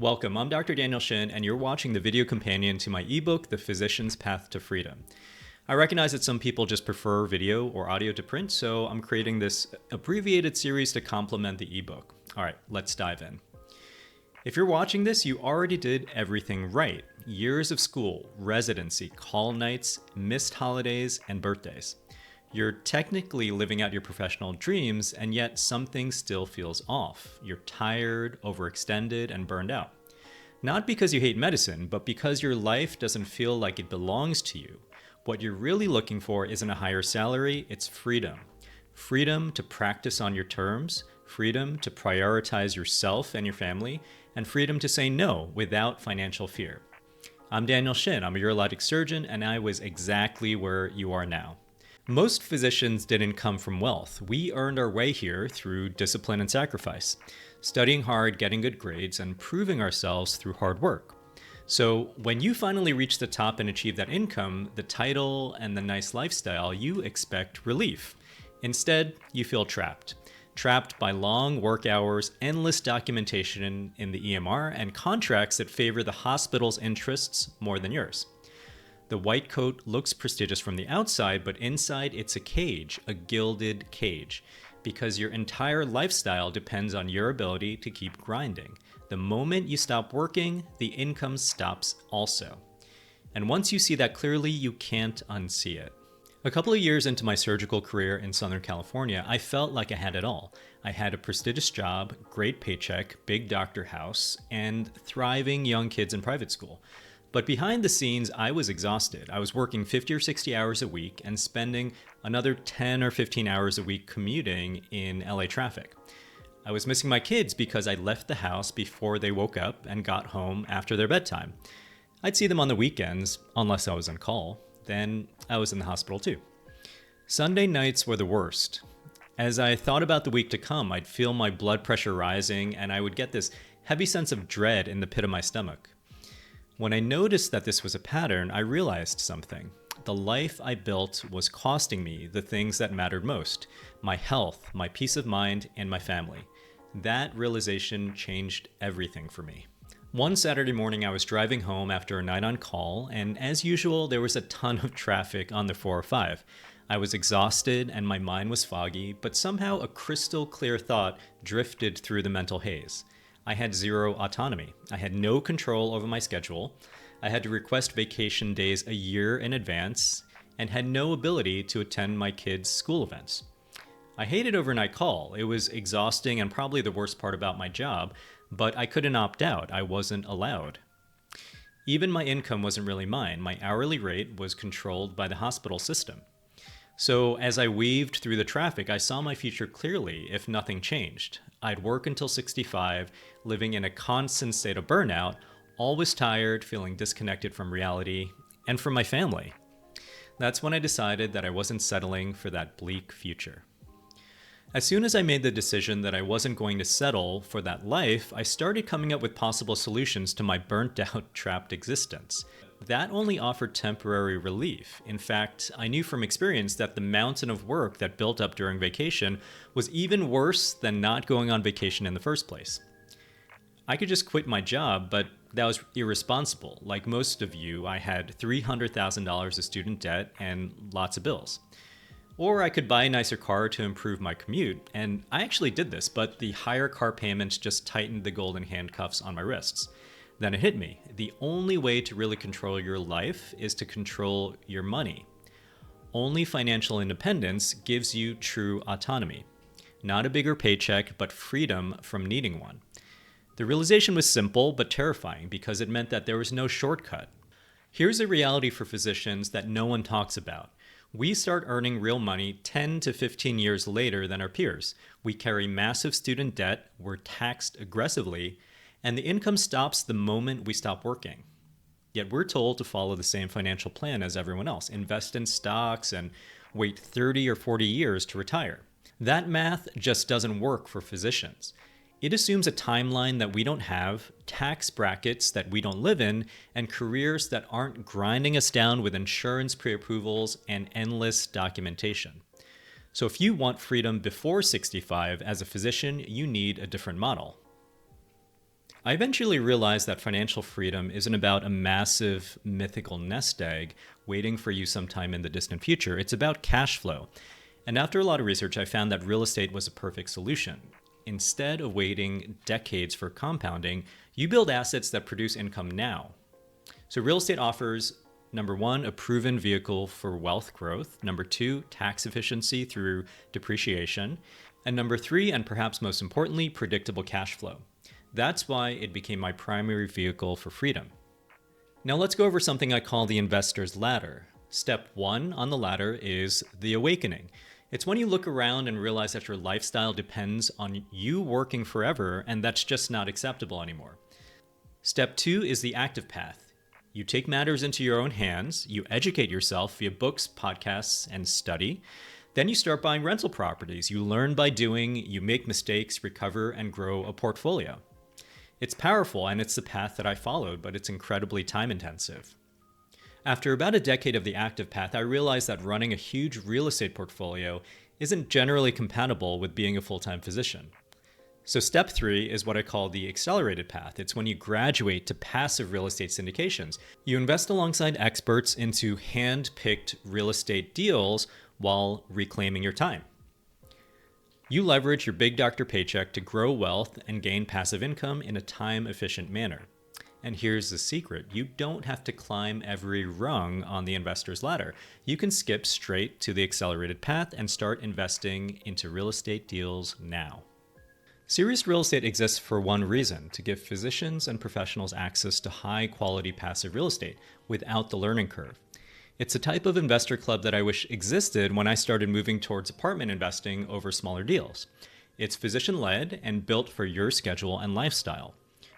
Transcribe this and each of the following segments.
Welcome, I'm Dr. Daniel Shin, and you're watching the video companion to my ebook, The Physician's Path to Freedom. I recognize that some people just prefer video or audio to print, so I'm creating this abbreviated series to complement the ebook. All right, let's dive in. If you're watching this, you already did everything right. Years of school, residency, call nights, missed holidays, and birthdays. You're technically living out your professional dreams, and yet something still feels off. You're tired, overextended, and burned out. Not because you hate medicine, but because your life doesn't feel like it belongs to you. What you're really looking for isn't a higher salary, it's freedom. Freedom to practice on your terms, freedom to prioritize yourself and your family, and freedom to say no without financial fear. I'm Daniel Shin, I'm a urologic surgeon, and I was exactly where you are now. Most physicians didn't come from wealth. We earned our way here through discipline and sacrifice, studying hard, getting good grades, and proving ourselves through hard work. So when you finally reach the top and achieve that income, the title, and the nice lifestyle, you expect relief. Instead, you feel trapped. Trapped by long work hours, endless documentation in the EMR, and contracts that favor the hospital's interests more than yours. The white coat looks prestigious from the outside, but inside it's a cage, a gilded cage, because your entire lifestyle depends on your ability to keep grinding. The moment you stop working, the income stops also. And once you see that clearly, you can't unsee it. A couple of years into my surgical career in Southern California, I felt like I had it all. I had a prestigious job, great paycheck, big doctor house, and thriving young kids in private school. But behind the scenes, I was exhausted. I was working 50 or 60 hours a week and spending another 10 or 15 hours a week commuting in LA traffic. I was missing my kids because I left the house before they woke up and got home after their bedtime. I'd see them on the weekends, unless I was on call. Then I was in the hospital too. Sunday nights were the worst. As I thought about the week to come, I'd feel my blood pressure rising and I would get this heavy sense of dread in the pit of my stomach. When I noticed that this was a pattern, I realized something. The life I built was costing me the things that mattered most: my health, my peace of mind, and my family. That realization changed everything for me. One Saturday morning, I was driving home after a night on call, and as usual, there was a ton of traffic on the 405. I was exhausted and my mind was foggy, but somehow a crystal clear thought drifted through the mental haze. I had zero autonomy. I had no control over my schedule. I had to request vacation days a year in advance and had no ability to attend my kids' school events. I hated overnight call. It was exhausting and probably the worst part about my job, but I couldn't opt out. I wasn't allowed. Even my income wasn't really mine. My hourly rate was controlled by the hospital system. So as I weaved through the traffic, I saw my future clearly if nothing changed. I'd work until 65, living in a constant state of burnout, always tired, feeling disconnected from reality, and from my family. That's when I decided that I wasn't settling for that bleak future. As soon as I made the decision that I wasn't going to settle for that life, I started coming up with possible solutions to my burnt out, trapped existence. That only offered temporary relief. In fact, I knew from experience that the mountain of work that built up during vacation was even worse than not going on vacation in the first place. I could just quit my job, but that was irresponsible. Like most of you, I had $300,000 of student debt and lots of bills. Or I could buy a nicer car to improve my commute, and I actually did this, but the higher car payments just tightened the golden handcuffs on my wrists. Then it hit me. The only way to really control your life is to control your money. Only financial independence gives you true autonomy. Not a bigger paycheck, but freedom from needing one. The realization was simple but terrifying because it meant that there was no shortcut. Here's a reality for physicians that no one talks about. We start earning real money 10 to 15 years later than our peers. We carry massive student debt, we're taxed aggressively, and the income stops the moment we stop working. Yet we're told to follow the same financial plan as everyone else, invest in stocks, and wait 30 or 40 years to retire. That math just doesn't work for physicians. It assumes a timeline that we don't have, tax brackets that we don't live in, and careers that aren't grinding us down with insurance pre-approvals and endless documentation. So if you want freedom before 65 as a physician, you need a different model. I eventually realized that financial freedom isn't about a massive mythical nest egg waiting for you sometime in the distant future. It's about cash flow. And after a lot of research, I found that real estate was a perfect solution. Instead of waiting decades for compounding, you build assets that produce income now. So real estate offers, number one, a proven vehicle for wealth growth. Number two, tax efficiency through depreciation. And number three, and perhaps most importantly, predictable cash flow. That's why it became my primary vehicle for freedom. Now let's go over something I call the investor's ladder. Step one on the ladder is the awakening. It's when you look around and realize that your lifestyle depends on you working forever, and that's just not acceptable anymore. Step two is the active path. You take matters into your own hands, you educate yourself via books, podcasts, and study. Then you start buying rental properties. You learn by doing, you make mistakes, recover, and grow a portfolio. It's powerful, and it's the path that I followed, but it's incredibly time intensive. After about a decade of the active path, I realized that running a huge real estate portfolio isn't generally compatible with being a full-time physician. So step three is what I call the accelerated path. It's when you graduate to passive real estate syndications. You invest alongside experts into hand-picked real estate deals while reclaiming your time. You leverage your big doctor paycheck to grow wealth and gain passive income in a time-efficient manner. And here's the secret. You don't have to climb every rung on the investor's ladder. You can skip straight to the accelerated path and start investing into real estate deals now. Cereus Real Estate exists for one reason: to give physicians and professionals access to high-quality passive real estate without the learning curve. It's a type of investor club that I wish existed when I started moving towards apartment investing over smaller deals. It's physician-led and built for your schedule and lifestyle.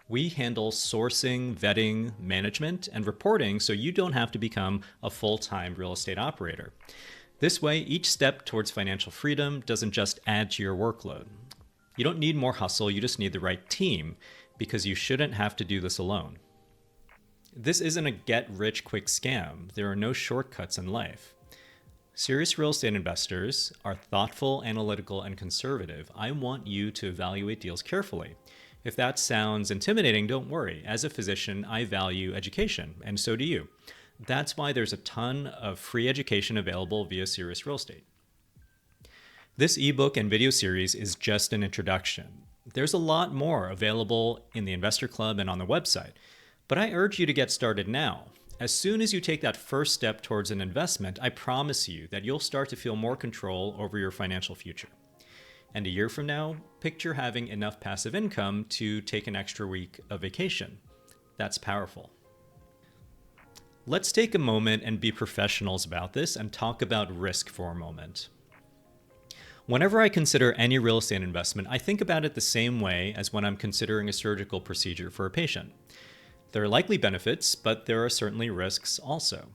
We handle sourcing, vetting, management, and reporting so you don't have to become a full-time real estate operator. This way, each step towards financial freedom doesn't just add to your workload. You don't need more hustle, you just need the right team, because you shouldn't have to do this alone. This isn't a get-rich-quick scam. There are no shortcuts in life. Serious real estate investors are thoughtful, analytical, and conservative. I want you to evaluate deals carefully. If that sounds intimidating, don't worry. As a physician, I value education, and so do you. That's why there's a ton of free education available via Cereus Real Estate. This ebook and video series is just an introduction. There's a lot more available in the Investor Club and on the website, but I urge you to get started now. As soon as you take that first step towards an investment, I promise you that you'll start to feel more control over your financial future. And a year from now, picture having enough passive income to take an extra week of vacation. That's powerful. Let's take a moment and be professionals about this and talk about risk for a moment. Whenever I consider any real estate investment, I think about it the same way as when I'm considering a surgical procedure for a patient. There are likely benefits, but there are certainly risks also.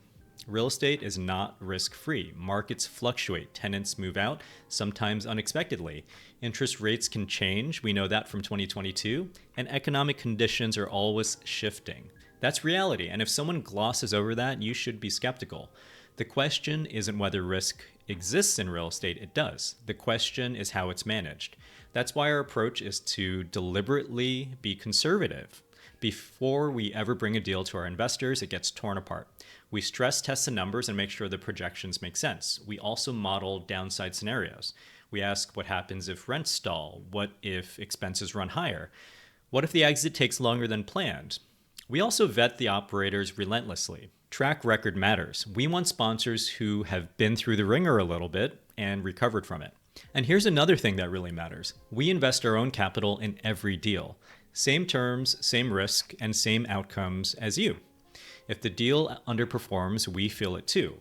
Real estate is not risk-free. Markets fluctuate. Tenants move out, sometimes unexpectedly. Interest rates can change. We know that from 2022. And economic conditions are always shifting. That's reality. And if someone glosses over that, you should be skeptical. The question isn't whether risk exists in real estate. It does. The question is how it's managed. That's why our approach is to deliberately be conservative. Before we ever bring a deal to our investors, it gets torn apart. We stress test the numbers and make sure the projections make sense. We also model downside scenarios. We ask what happens if rents stall? What if expenses run higher? What if the exit takes longer than planned? We also vet the operators relentlessly. Track record matters. We want sponsors who have been through the ringer a little bit and recovered from it. And here's another thing that really matters. We invest our own capital in every deal. Same terms, same risk, and same outcomes as you. If the deal underperforms, we feel it too.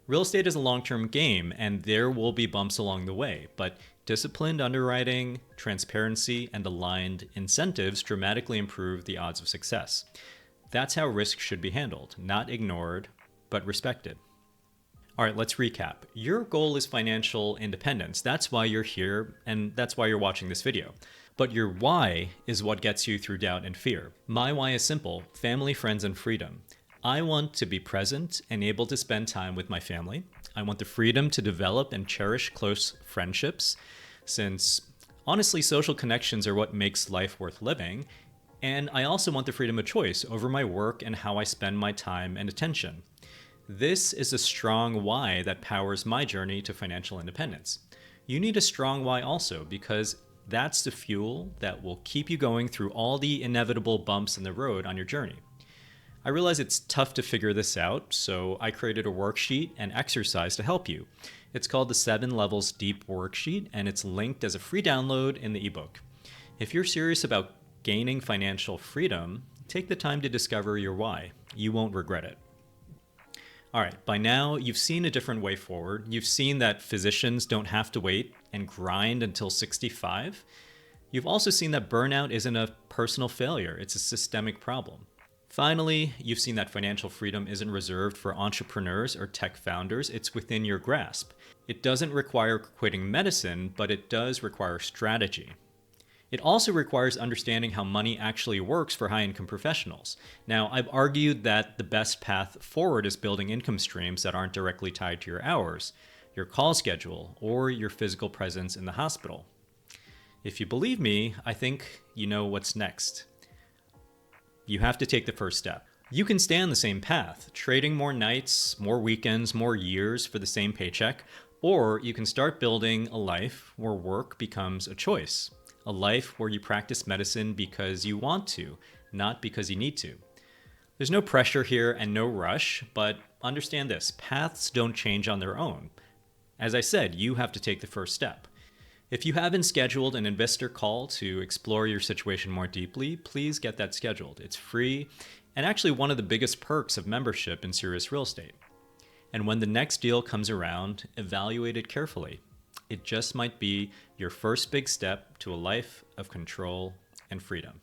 Real estate is a long-term game, and there will be bumps along the way, but disciplined underwriting, transparency, and aligned incentives dramatically improve the odds of success. That's how risk should be handled, not ignored, but respected. All right, let's recap. Your goal is financial independence. That's why you're here, and that's why you're watching this video. But your why is what gets you through doubt and fear. My why is simple: family, friends, and freedom. I want to be present and able to spend time with my family. I want the freedom to develop and cherish close friendships, since honestly, social connections are what makes life worth living. And I also want the freedom of choice over my work and how I spend my time and attention. This is a strong why that powers my journey to financial independence. You need a strong why also, because that's the fuel that will keep you going through all the inevitable bumps in the road on your journey. I realize it's tough to figure this out, so I created a worksheet and exercise to help you. It's called the 7 Levels Deep Worksheet, and it's linked as a free download in the ebook. If you're serious about gaining financial freedom, take the time to discover your why. You won't regret it. All right, by now you've seen a different way forward. You've seen that physicians don't have to wait and grind until 65. You've also seen that burnout isn't a personal failure, it's a systemic problem. Finally, you've seen that financial freedom isn't reserved for entrepreneurs or tech founders, it's within your grasp. It doesn't require quitting medicine, but it does require strategy. It also requires understanding how money actually works for high-income professionals. Now, I've argued that the best path forward is building income streams that aren't directly tied to your hours, your call schedule, or your physical presence in the hospital. If you believe me, I think you know what's next. You have to take the first step. You can stay on the same path, trading more nights, more weekends, more years for the same paycheck, or you can start building a life where work becomes a choice. A life where you practice medicine because you want to, not because you need to. There's no pressure here and no rush, but understand this, paths don't change on their own. As I said, you have to take the first step. If you haven't scheduled an investor call to explore your situation more deeply, please get that scheduled. It's free and actually one of the biggest perks of membership in Cereus Real Estate. And when the next deal comes around, evaluate it carefully. It just might be your first big step to a life of control and freedom.